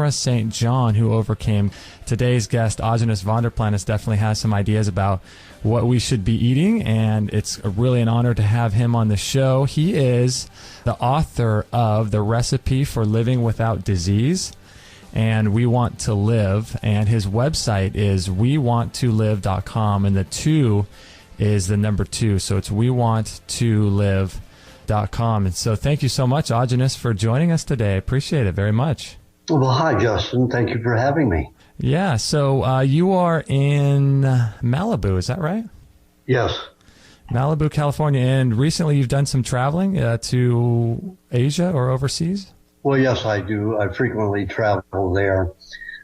Tamara St. John, who overcame. Today's guest, Aajonus Vonderplanitz, definitely has some ideas about what we should be eating, and it's really an honor to have him on the show. He is the author of The Recipe for Living Without Disease and We Want to Live, and his website is wewanttolive.com, and the 2 is the number 2, so it's wewanttolive.com. And so thank you so much, Aajonus, for joining us today. I appreciate it very much. Well, hi, Justin. Thank you for having me. Yeah, so you are in Malibu, is that right? Yes. Malibu, California, and recently you've done some traveling to Asia or overseas? Well, yes, I do. I frequently travel there.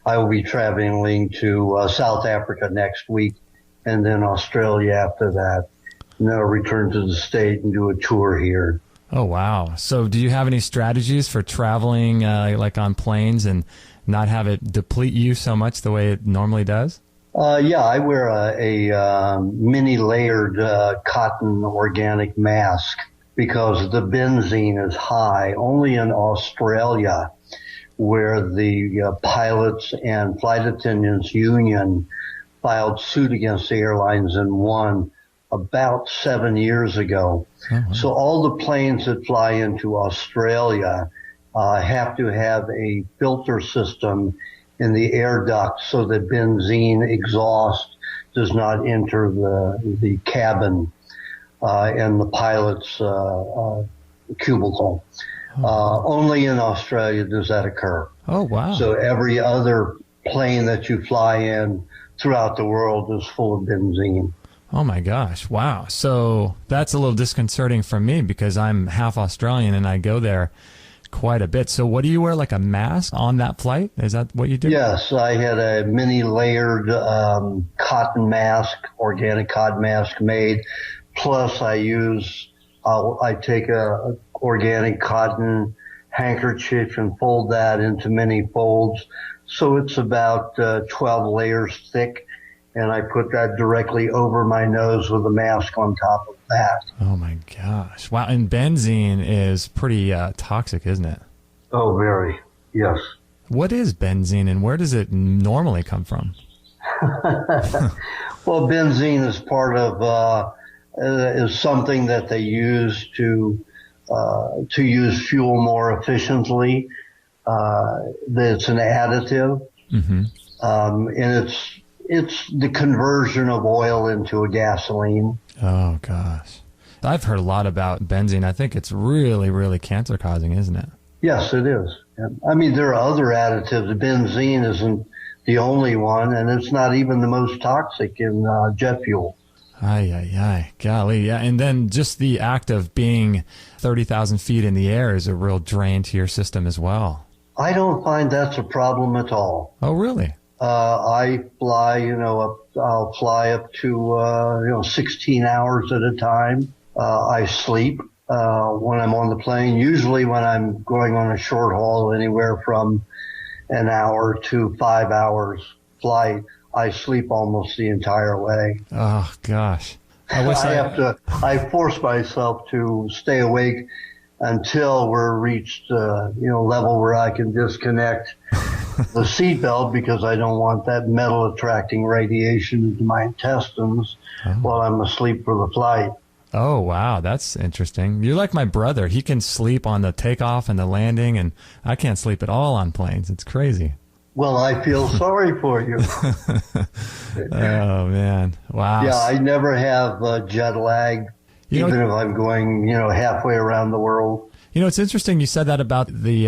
I will be traveling to South Africa next week, and then Australia after that. And then I'll return to the state and do a tour here. Oh, wow. So do you have any strategies for traveling like on planes and not have it deplete you so much the way it normally does? Yeah, I wear a mini layered cotton organic mask because the benzene is high. Only in Australia, where the pilots and flight attendants union filed suit against the airlines and won about 7 years ago. Uh-huh. So all the planes that fly into Australia have to have a filter system in the air duct so that benzene exhaust does not enter the cabin and the pilot's cubicle. Only in Australia does that occur. Oh, wow. So every other plane that you fly in throughout the world is full of benzene. Oh, my gosh. Wow. So that's a little disconcerting for me because I'm half Australian and I go there quite a bit. So what do you wear, like a mask on that flight? Is that what you do? Yes, I had a mini layered cotton mask, organic cotton mask made. Plus I take a organic cotton handkerchief and fold that into many folds. So it's about 12 layers thick. And I put that directly over my nose with a mask on top of that. Oh, my gosh. Wow. And benzene is pretty toxic, isn't it? Oh, very. Yes. What is benzene and where does it normally come from? Well, benzene is part of, is something that they use to use fuel more efficiently. It's an additive. Mm-hmm. And it's the conversion of oil into a gasoline. Oh, gosh. I've heard a lot about benzene. I think it's really, really cancer-causing, isn't it? Yes, it is. I mean, there are other additives. Benzene isn't the only one, and it's not even the most toxic in jet fuel. Ay. Golly, yeah. And then just the act of being 30,000 feet in the air is a real drain to your system as well. I don't find that's a problem at all. Oh, really? I fly, I'll fly up to, 16 hours at a time. I sleep, when I'm on the plane. Usually when I'm going on a short haul, anywhere from an hour to 5 hours flight, I sleep almost the entire way. Oh, gosh. I force myself to stay awake until we're reached, level where I can disconnect the seatbelt because I don't want that metal attracting radiation into my intestines while I'm asleep for the flight. Oh, wow. That's interesting. You're like my brother. He can sleep on the takeoff and the landing, and I can't sleep at all on planes. It's crazy. Well, I feel sorry for you. Oh, man. Wow. Yeah, I never have jet lag, even if I'm going, halfway around the world. It's interesting you said that about the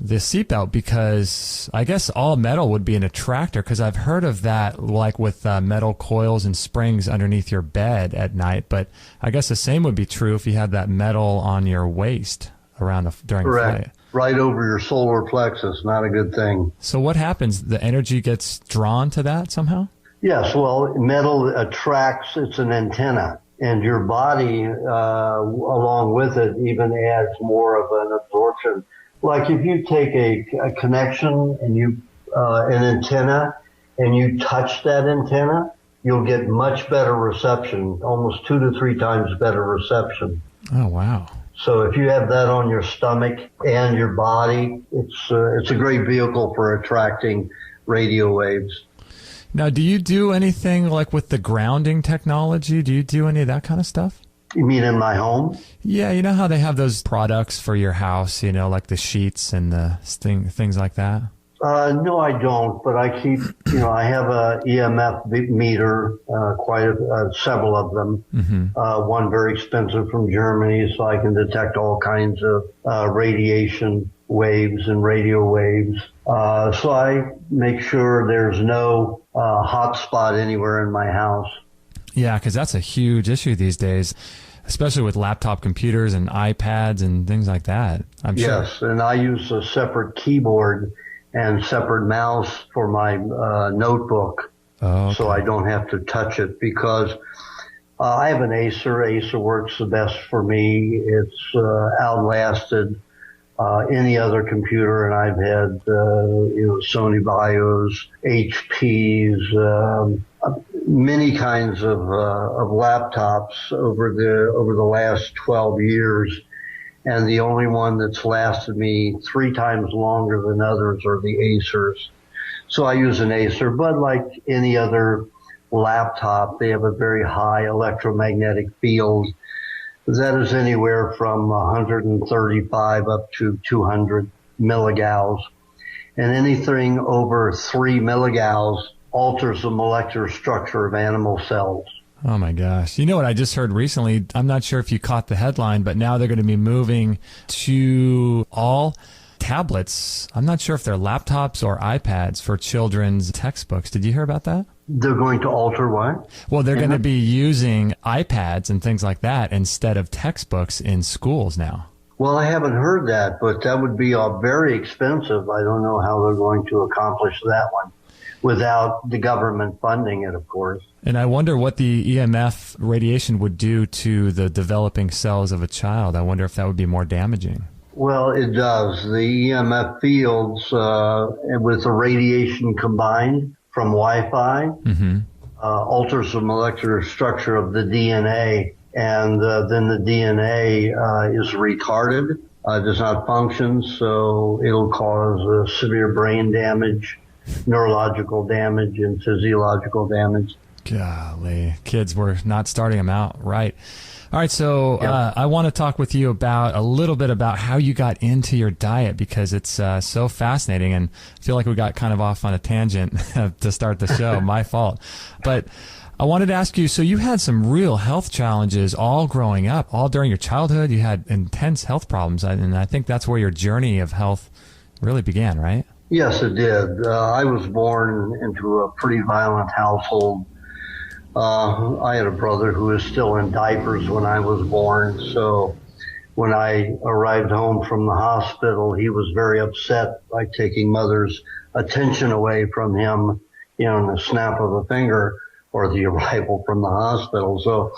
seatbelt because I guess all metal would be an attractor because I've heard of that like with metal coils and springs underneath your bed at night. But I guess the same would be true if you had that metal on your waist during the flight. Right over your solar plexus. Not a good thing. So what happens? The energy gets drawn to that somehow? Yes. Well, metal attracts. It's an antenna. And your body, along with it, even adds more of an absorption. Like if you take a connection and an antenna, and you touch that antenna, you'll get much better reception, almost 2 to 3 times better reception. Oh, wow. So if you have that on your stomach and your body, it's a great vehicle for attracting radio waves. Now, do you do anything like with the grounding technology? Do you do any of that kind of stuff? You mean in my home? Yeah, you know how they have those products for your house, like the sheets and the things like that? No, I don't, but I keep, I have a EMF meter, several of them. Mm-hmm. One very expensive from Germany, so I can detect all kinds of radiation waves and radio waves. So I make sure there's no hot spot anywhere in my house. Yeah, because that's a huge issue these days, especially with laptop computers and iPads and things like that. I'm sure. Yes, and I use a separate keyboard and separate mouse for my notebook, so I don't have to touch it, because I have an Acer. Acer works the best for me. It's outlasted any other computer, and I've had Sony BIOS, HPs, many kinds of laptops over the last 12 years. And the only one that's lasted me 3 times longer than others are the Acers. So I use an Acer, but like any other laptop, they have a very high electromagnetic field. That is anywhere from 135 up to 200 milligauss. And anything over 3 milligauss alters the molecular structure of animal cells. Oh, my gosh. You know what I just heard recently? I'm not sure if you caught the headline, but now they're going to be moving to all tablets. I'm not sure if they're laptops or iPads for children's textbooks. Did you hear about that? They're going to alter what? Well, they're going to be using iPads and things like that instead of textbooks in schools now. Well, I haven't heard that, but that would be very expensive. I don't know how they're going to accomplish that one without the government funding it, of course. And I wonder what the EMF radiation would do to the developing cells of a child. I wonder if that would be more damaging. Well, it does. The EMF fields, with the radiation combined from Wi-Fi, alters the molecular structure of the DNA, and then the DNA is retarded, does not function, so it'll cause severe brain damage, neurological damage, and physiological damage. Golly, kids, we're not starting them out right. All right, so I want to talk with you about a little bit about how you got into your diet, because it's so fascinating, and I feel like we got kind of off on a tangent to start the show. My fault. But I wanted to ask you, so you had some real health challenges all growing up, all during your childhood. You had intense health problems, and I think that's where your journey of health really began, right? Yes, it did. I was born into a pretty violent household. I had a brother who was still in diapers when I was born, so when I arrived home from the hospital, he was very upset by taking mother's attention away from him, in the snap of a finger, or the arrival from the hospital. So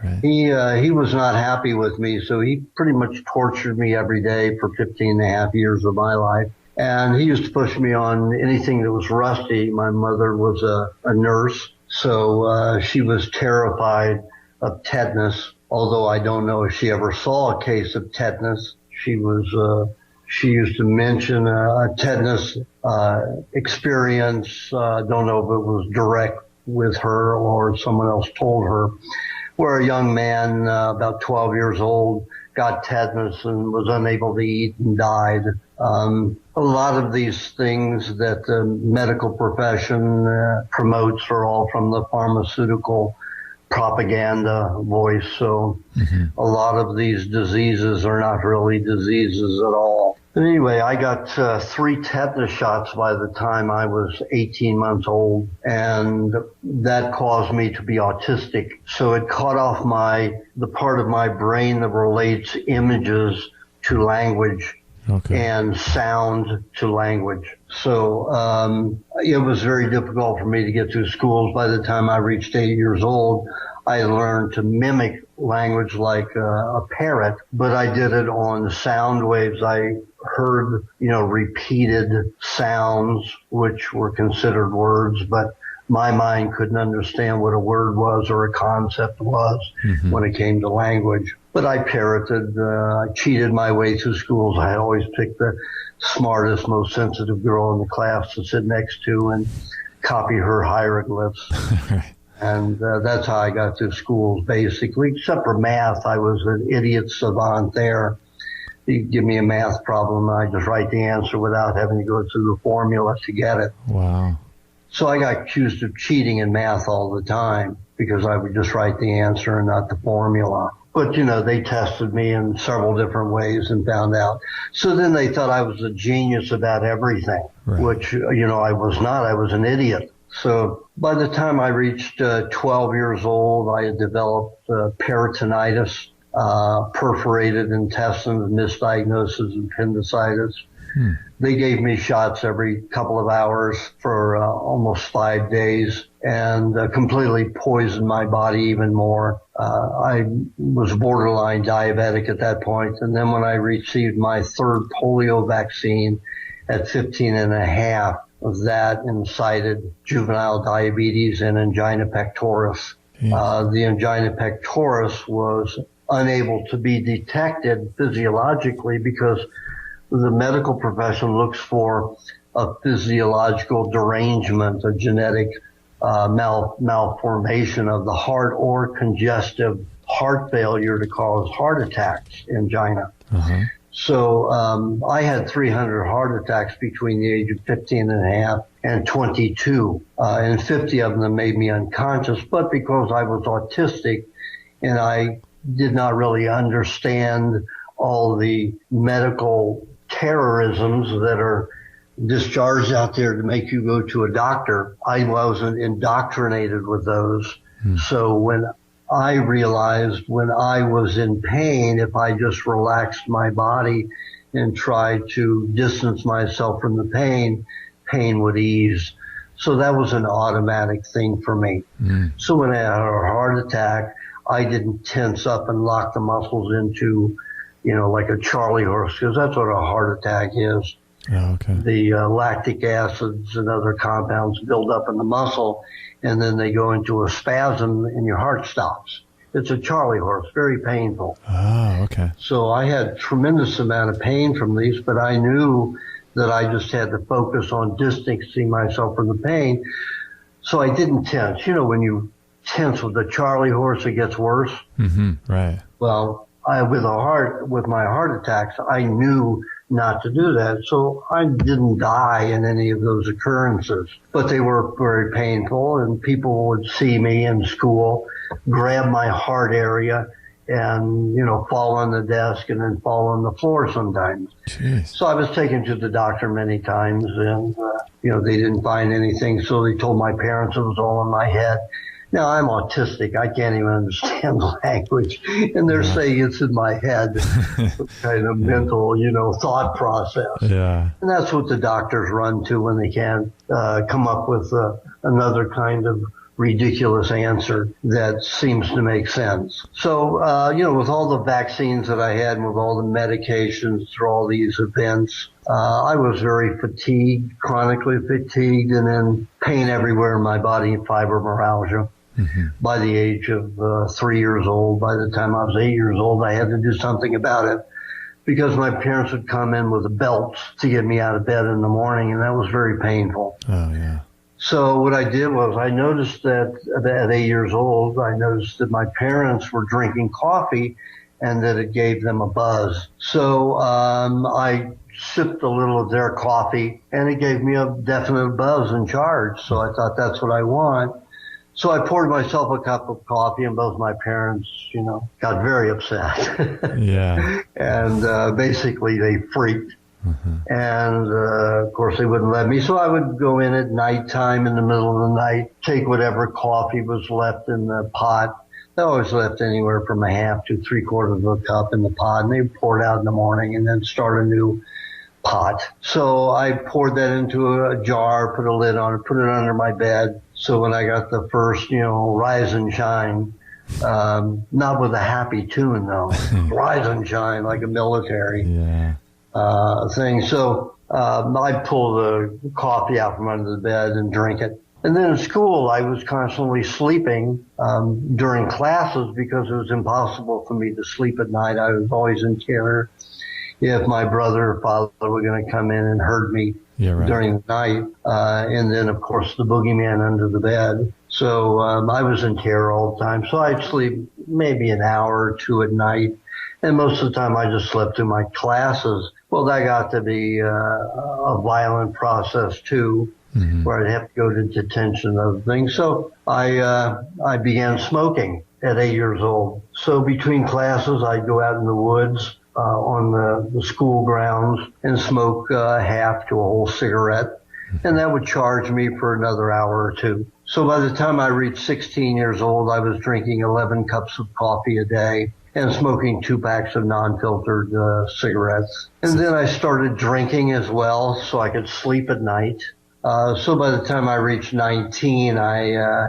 right. He was not happy with me, so he pretty much tortured me every day for 15 and a half years of my life. And he used to push me on anything that was rusty. My mother was a nurse, so she was terrified of tetanus, although I don't know if she ever saw a case of tetanus. She used to mention a tetanus experience. Don't know if it was direct with her or someone else told her, where a young man about 12 years old got tetanus and was unable to eat and died. A lot of these things that the medical profession promotes are all from the pharmaceutical propaganda voice. So a lot of these diseases are not really diseases at all. Anyway, I got 3 tetanus shots by the time I was 18 months old, and that caused me to be autistic. So it cut off the part of my brain that relates images to language. Okay. And sound to language. So it was very difficult for me to get through schools. By the time I reached 8 years old, I learned to mimic language like a parrot, but I did it on sound waves. I heard, repeated sounds, which were considered words, but my mind couldn't understand what a word was or a concept was when it came to language. But I parroted, I cheated my way through schools. I always picked the smartest, most sensitive girl in the class to sit next to and copy her hieroglyphs. Right. And that's how I got through schools, basically. Except for math, I was an idiot savant there. You give me a math problem, and I just write the answer without having to go through the formula to get it. Wow. So I got accused of cheating in math all the time because I would just write the answer and not the formula. But, you know, they tested me in several different ways and found out. So then they thought I was a genius about everything, right. Which, you know, I was not. I was an idiot. So by the time I reached 12 years old, I had developed peritonitis, perforated intestines, misdiagnosis of appendicitis. They gave me shots every couple of hours for almost 5 days and completely poisoned my body even more. I was borderline diabetic at that point. And then when I received my third polio vaccine at 15 and a half, that incited juvenile diabetes and angina pectoris. The angina pectoris was unable to be detected physiologically because the medical profession looks for a physiological derangement, a genetic malformation of the heart or congestive heart failure to cause heart attacks, angina. So I had 300 heart attacks between the age of 15 and a half and 22, and 50 of them made me unconscious. But because I was autistic and I did not really understand all the medical terrorisms that are discharged out there to make you go to a doctor, I wasn't indoctrinated with those. So when I realized when I was in pain, if I just relaxed my body and tried to distance myself from the pain, pain would ease. So that was an automatic thing for me. So when I had a heart attack, I didn't tense up and lock the muscles into, you know, like a Charlie horse, because that's what a heart attack is. Oh, okay. The lactic acids and other compounds build up in the muscle, and then they go into a spasm and your heart stops. It's a Charlie horse, very painful. Oh, okay. So I had tremendous amount of pain from these, but I knew that I just had to focus on distancing myself from the pain. So I didn't tense. You know, when you tense with the Charlie horse, it gets worse. Right. Well, with my heart attacks, I knew not to do that. So I didn't die in any of those occurrences, but they were very painful, and people would see me in school, grab my heart area and, you know, fall on the desk and then fall on the floor sometimes. Jeez. So I was taken to the doctor many times and, you know, they didn't find anything. So they told my parents it was all in my head. Now, I'm autistic. I can't even understand the language. And they're saying it's in my head, some kind of mental, you know, thought process. Yeah. And that's what the doctors run to when they can't come up with another kind of ridiculous answer that seems to make sense. So, you know, with all the vaccines that I had and with all the medications through all these events, I was very fatigued, chronically fatigued, and then pain everywhere in my body, fibromyalgia. By the age of 3 years old, by the time I was 8 years old, I had to do something about it because my parents would come in with a belt to get me out of bed in the morning, and that was very painful. Oh, yeah. So what I did was I noticed that at 8 years old, I noticed that my parents were drinking coffee and that it gave them a buzz. So I sipped a little of their coffee and it gave me a definite buzz and charge. So I thought that's what I want. So I poured myself a cup of coffee, and both my parents, you know, got very upset. Yeah. And basically they freaked. And of course they wouldn't let me. So I would go in at nighttime in the middle of the night, take whatever coffee was left in the pot. They always left anywhere from a half to 3/4 of a cup in the pot, and they poured out in the morning and then start a new pot. So I poured that into a jar, put a lid on it, put it under my bed. So when I got the first, you know, rise and shine, not with a happy tune though, rise and shine like a military thing. So I'd pull the coffee out from under the bed and drink it. And then in school, I was constantly sleeping during classes because it was impossible for me to sleep at night. I was always in terror if my brother or father were going to come in and hurt me during the night. And then, of course, the boogeyman under the bed. So I was in terror all the time. So I'd sleep maybe an hour or two at night. And most of the time I just slept through my classes. Well, that got to be a violent process, too, where I'd have to go to detention and other things. So I began smoking at 8 years old. So between classes, I'd go out in the woods on the school grounds and smoke half to a whole cigarette. And that would charge me for another hour or two. So by the time I reached 16 years old, I was drinking 11 cups of coffee a day and smoking 2 packs of non-filtered cigarettes. And then I started drinking as well so I could sleep at night. So by the time I reached 19, I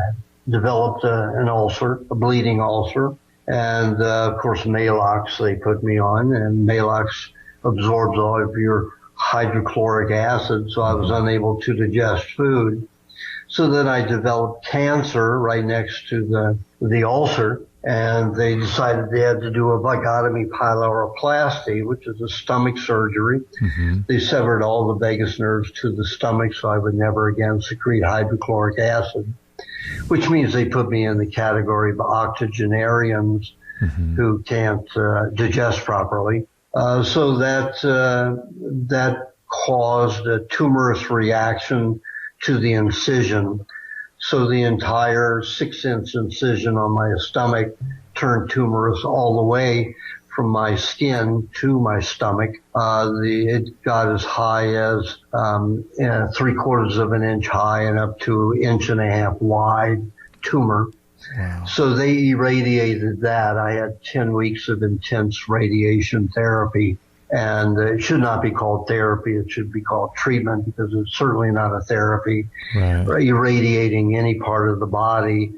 developed an ulcer, a bleeding ulcer. And, of course, Maalox they put me on, and Maalox absorbs all of your hydrochloric acid, so I was unable to digest food. So then I developed cancer right next to the ulcer, and they decided they had to do a vagotomy pyloroplasty, which is a stomach surgery. They severed all the vagus nerves to the stomach so I would never again secrete hydrochloric acid, which means they put me in the category of octogenarians who can't digest properly. So that caused a tumorous reaction to the incision. So the entire 6-inch incision on my stomach turned tumorous all the way from my skin to my stomach. It got as high as 3/4 of an inch high and up to 1.5 inches wide tumor. Wow. So they irradiated that. I had 10 weeks of intense radiation therapy. And it should not be called therapy. It should be called treatment because it's certainly not a therapy. Right. Irradiating any part of the body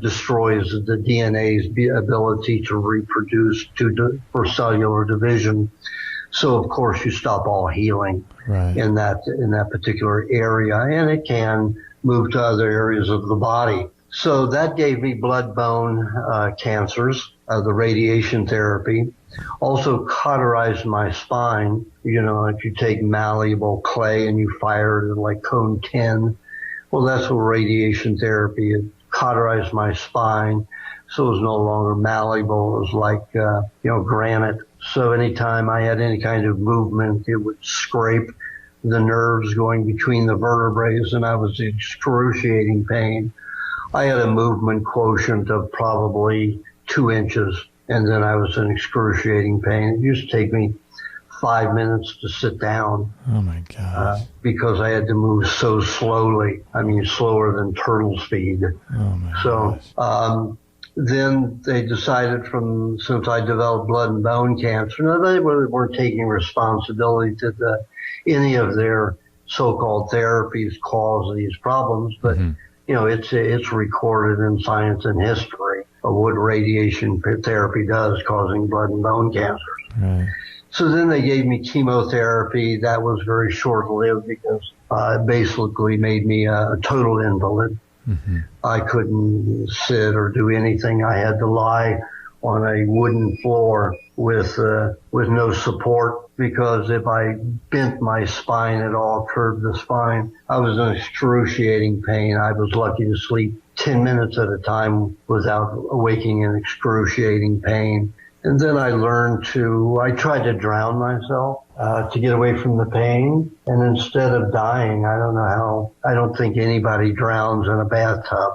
destroys the DNA's ability to reproduce for cellular division. So, of course, you stop all healing in that particular area, and it can move to other areas of the body. So that gave me blood-bone cancers, the radiation therapy. Also cauterized my spine. You know, if you take malleable clay and you fire it at like cone 10, well, that's what radiation therapy is. Cauterized my spine, so it was no longer malleable. It was like, granite. So anytime I had any kind of movement, it would scrape the nerves going between the vertebrae, and I was in excruciating pain. I had a movement quotient of probably 2 inches. And then I was in excruciating pain. It used to take me 5 minutes to sit down. Oh, my gosh. Because I had to move so slowly. I mean, slower than turtle speed. Oh, my gosh. Then they decided since I developed blood and bone cancer, now they weren't taking responsibility to any of their so-called therapies cause these problems, but, it's recorded in science and history of what radiation therapy does causing blood and bone cancers. Right. So then they gave me chemotherapy. That was very short-lived because it basically made me a total invalid. I couldn't sit or do anything. I had to lie on a wooden floor with no support because if I bent my spine at all, curved the spine, I was in excruciating pain. I was lucky to sleep 10 minutes at a time without waking in excruciating pain. And then I tried to drown myself to get away from the pain. And instead of dying, I don't think anybody drowns in a bathtub.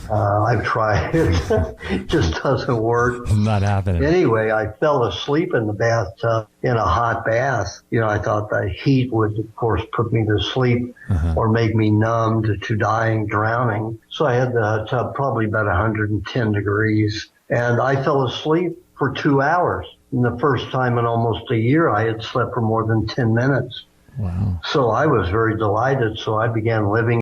I've tried it. It just doesn't work. Not happening. Anyway, I fell asleep in the bathtub in a hot bath. I thought the heat would, of course, put me to sleep or make me numb to dying, drowning. So I had the tub probably about 110 degrees. And I fell asleep for 2 hours. And the first time in almost a year, I had slept for more than 10 minutes. Wow. So I was very delighted. So I began living